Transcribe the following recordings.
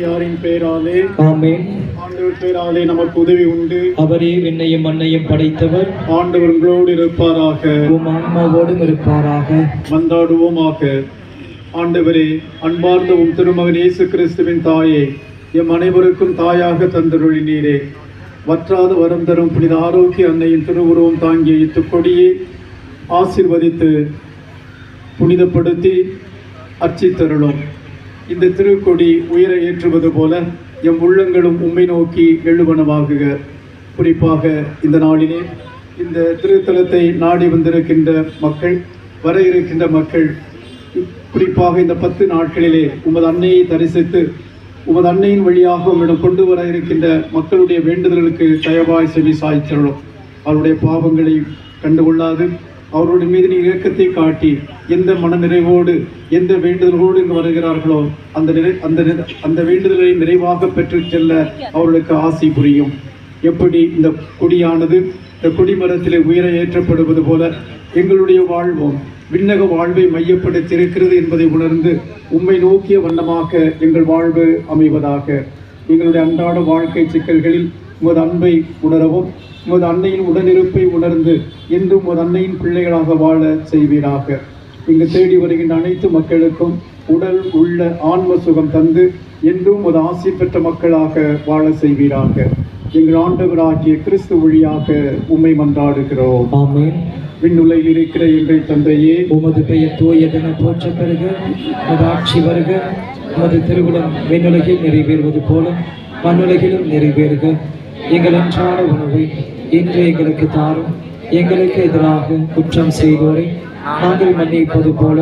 யாரின் பெயராலே ஆமென். ஆண்டவர் பெயராலே நமக்கு உதவி உண்டு. அவரே விண்ணையும் மண்ணையும் படைத்தவர். ஆண்டவர் உங்களோடு இருப்பாராக. உம் ஆன்மாவோடும் இருப்பாராக. மன்றாடுவோமாக. ஆண்டவரே, அன்பார்ந்த உம் திருமகன் இயேசு கிறிஸ்துவின் தாயே, எம் அனைவருக்கும் தாயாக தந்தருளினீரே. வற்றாத வரம் தரும் புனித ஆரோக்கிய அன்னையின் திருவுருவம் தாங்கிய இத்துக்கொடியை ஆசீர்வதித்து புனிதப்படுத்தி அர்ச்சித்தருளும். இந்த திருக்கொடி உயர ஏற்றுவது போல எம் உள்ளங்களும் உம்மை நோக்கி எழுவனவாகுக. குறிப்பாக இந்த நாளிலே இந்த திருத்தலத்தை நாடி வந்திருக்கின்ற மக்கள், வர இருக்கின்ற மக்கள், குறிப்பாக இந்த 10 நாட்களிலே உமது அன்னையை தரிசித்து உமது அன்னையின் வழியாக உம்மிடம் கொண்டு வர இருக்கின்ற மக்களுடைய வேண்டுதல்களுக்கு தயவாய் செவி சாய்த்தருளும். அவருடைய பாவங்களை கண்டுகொள்ளாது அவருடைய மீது நீ இரக்கத்தை காட்டி எந்த மனநிறைவோடு எந்த வேண்டுதலோடு இங்கு வருகிறார்களோ அந்த வேண்டுதலை நிறைவாக பெற்று செல்ல அவர்களுக்கு ஆசி புரியும். எப்படி இந்த கொடியானது இந்த கொடிமரத்திலே உயர ஏற்றப்படுவது போல எங்களுடைய வாழ்வும் விண்ணக வாழ்வை மையப்படுத்தி இருக்கிறது என்பதை உணர்ந்து உம்மை நோக்கிய வண்ணமாக எங்கள் வாழ்வு அமைவதாக. எங்களுடைய அன்றாட வாழ்க்கை சிக்கல்களில் உமது அன்பை உணரவும் உமது அன்னையின் உடனிருப்பை உணர்ந்து என்றும் உமது அன்னையின் பிள்ளைகளாக வாழ செய்வீராக. இங்கு தேடி வருகின்ற அனைத்து மக்களுக்கும் உடல் உள்ள ஆன்ம சுகம் தந்து என்றும் உமது ஆசி பெற்ற மக்களாக வாழ செய்வீராக. எங்கள் ஆண்டவராகிய கிறிஸ்து வழியாக உம்மை மன்றாடுகிறோம். ஆமென். விண்ணுலகில் இருக்கிற எங்கள் தந்தையே, உமது பெயர் தூயதென போற்ற பெறுக. உமது ஆட்சி வருக. உமது திருவிழம் விண்ணுலகில் நிறைவேறுவது போல மண்ணுலகிலும் நிறைவேறுக. எங்கள் அன்றாட உணவை இன்று எங்களுக்கு தாரும். எங்களுக்கு எதிராக குற்றம் செய்தோரை நாங்கள் மன்னிப்பது போல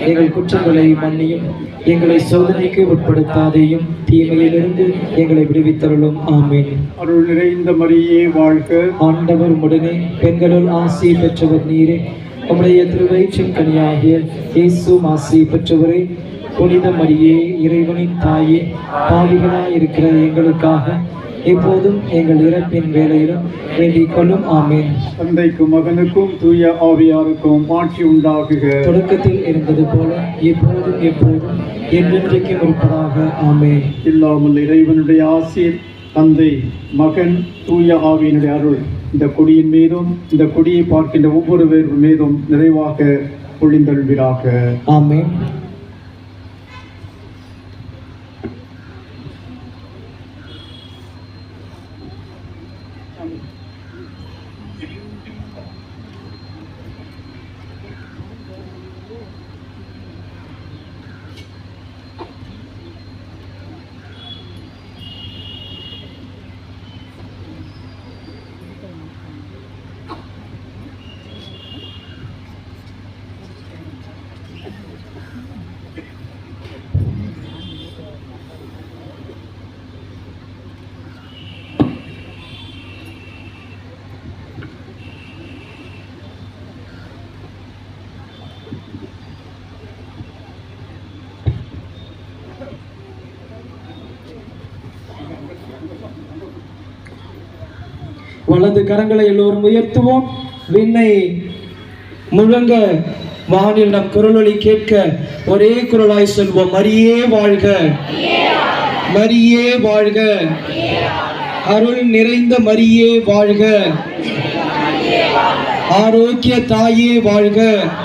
எங்கள் குற்றங்களை மன்னியும். எங்களை சோதனைக்கு உட்படுத்தாதேயும், தீமையிலிருந்து எங்களை விடுவித்தருளும். ஆமென். அருள் நிறைந்த மரியே வாழ்க. ஆண்டவர் உடனே பெண்களுள் ஆசி பெற்றவர் நீரே. உம்முடைய திருவயிற்றின் கனியாகிய இயேசுவும் ஆசி பெற்றவரே. புனித மரியே, இறைவனின் தாயே, பாவிகளாய் இருக்கிற எங்களுக்காக இப்போதும் எங்கள் இறப்பின் வேளையிலும் வேண்டிக் கொள்ளும். ஆமென். தந்தைக்கும் மகனுக்கும் தூய ஆவியாருக்கும் ஆட்சி உண்டாகுக. தொடக்கத்தில் இருந்தது போல இப்போதும் எப்போதும் என்றென்றைக்கும் இருப்பதாக. ஆமென். இல்லாமல் இறைவனுடைய ஆசீர், தந்தை, மகன், தூய ஆவியினுடைய அருள் இந்த கொடியின் மீதும் இந்த கொடியை பார்க்கின்ற ஒவ்வொரு பேர் மீதும் நிறைவாக பொழிந்தருள்வீராக. ஆமென். வலது கரங்களை எல்லோரும் உயர்த்துவோம். விண்ணை முழங்க வானில் நம் குரலொலி கேட்க ஒரே குரலாய் சொல்வோம். மரியே வாழ்க, மரியே வாழ்க, அருள் நிறைந்த மரியே வாழ்க, ஆரோக்கிய தாயே வாழ்க,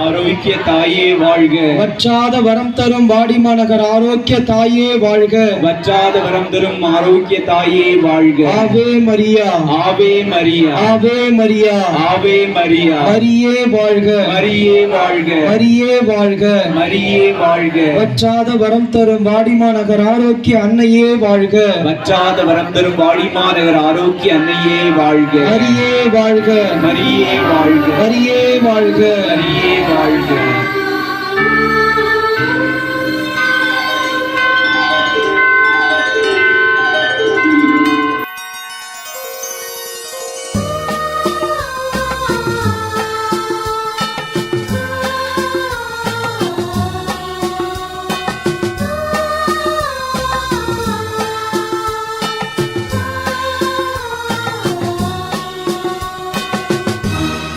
ஆரோக்கிய தாயே வாழ்க, வற்றாத வரம் தரும் வாடிமாநகர் ஆரோக்கிய தாயே வாழ்க, வற்றாத வரம் தரும் ஆரோக்கிய தாயே வாழ்க. ஆவே மரியா, ஆவே மரியா, ஆவே மரியா, ஆவே மரியா, மரியே வாழ்க, மரியே வாழ்க, மரியே வாழ்க, மரியே வாழ்க. வற்றாத வரம் தரும் வாடிமாநகர் ஆரோக்கிய அன்னையே வாழ்க, வற்றாத வரம் தரும் வாடிமாநகர் ஆரோக்கிய அன்னையே வாழ்க. மரியே வாழ்க, மரியே வாழ்க, மரியே வாழ்க, மரியே வாழ்க.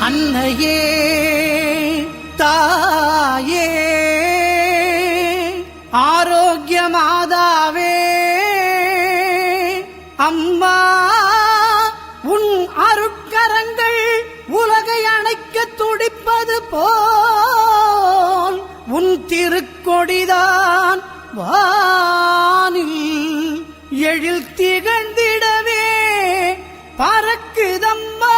அன்னையே தாயே ஆரோக்கிய மாதாவே அம்மா உன் அருட்கரங்கள் உலகை அணைக்க துடிப்பது போல் உன் திருக்கொடிதான் வானில் எழில் திகழ்ந்திடவே பறக்குதம்மா.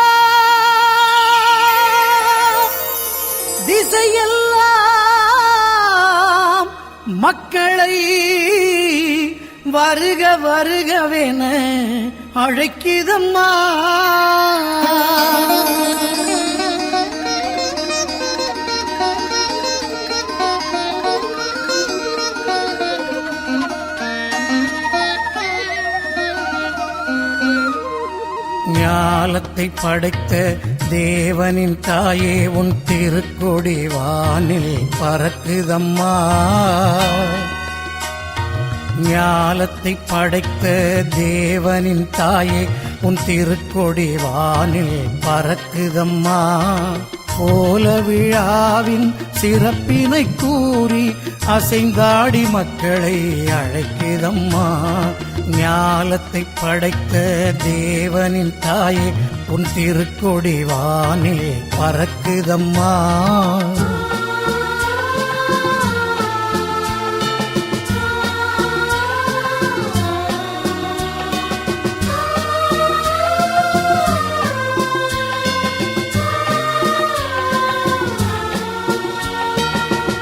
திசையெல்லாம் மக்களை வருக வருகவென அழைக்குதம்மா. ஞாலத்தை படைத்த தேவனின் தாயே உன் திருக்கொடி வானில் பறக்குதம்மா. ஞாலத்தை படைத்த தேவனின் தாயே உன் திருக்கொடி வானில் பறக்குதம்மா. கோல விழாவின் சிறப்பினை கூறி அசைந்தாடி மக்களை அழைக்குதம்மா. ஞாலத்தை படைத்த தேவனின் தாயே உன் திருக்கொடி வானில் பறக்குதம்மா.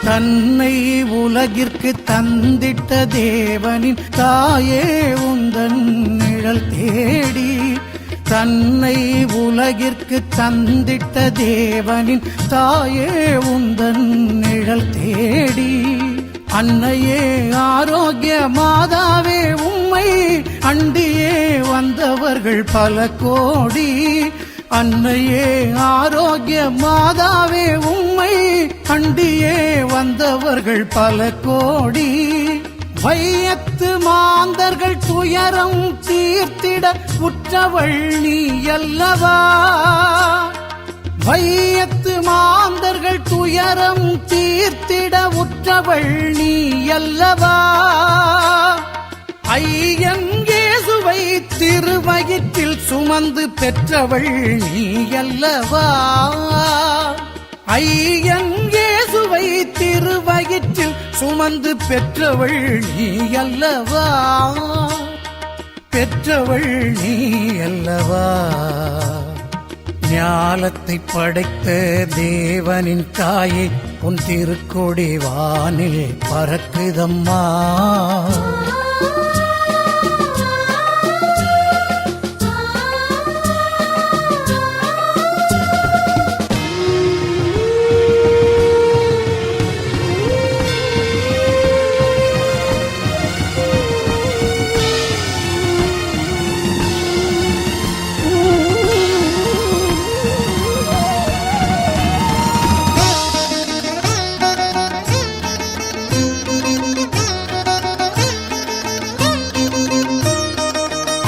தன்னை உலகிற்கு தந்திட்ட தேவனின் தாயே உந்தன் நிழல் தேடி. தன்னை உலகிற்கு தந்திட்ட தேவனின் தாயே உந்தன் நிழல் தேடி. அன்னையே ஆரோக்கிய மாதாவே உம்மை அண்டியே வந்தவர்கள் பல கோடி. அன்னையே ஆரோக்கிய மாதாவே உம்மை அண்டியே வந்தவர்கள் பல கோடி. வையத்து மாந்தர்கள் துயரம் தீர்த்திட உற்றவள் நீ அல்லவா. வையத்து மாந்தர்கள் துயரம் தீர்த்திட உற்றவள் நீ அல்லவா. ஐயன் இயேசுவை திருவயிற்றில் சுமந்து பெற்றவள் நீ அல்லவா. ஐயன் இயேசுவை திருவயிற்றில் சுமந்து பெற்றவள் நீ அல்லவா. பெற்றவள் நீ அல்லவா. ஞாலத்தை படைத்த தேவனின் தாயே உன் திருக்கொடி வானில் பறக்குதம்மா.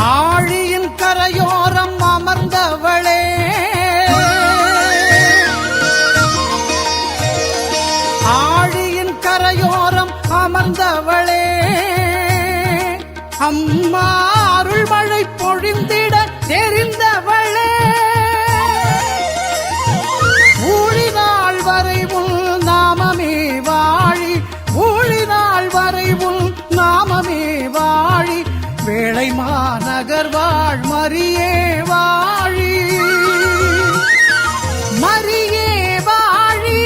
ஆழியின் கரையோரம் அமர்ந்தவளே, ஆழியின் கரையோரம் அமர்ந்தவளே, அம்மா அருள்மழை பொழிந்திட தெரிந்தவளே. ஊழினாள் வரை உன் நாமமே வாழி, ஊழினாள் வரை உன் நாமமே வாழி. வேளை மாநகர் வாழ் மரியே வாழி, மரியே வாழி.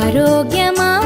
ஆரோக்கியமாய்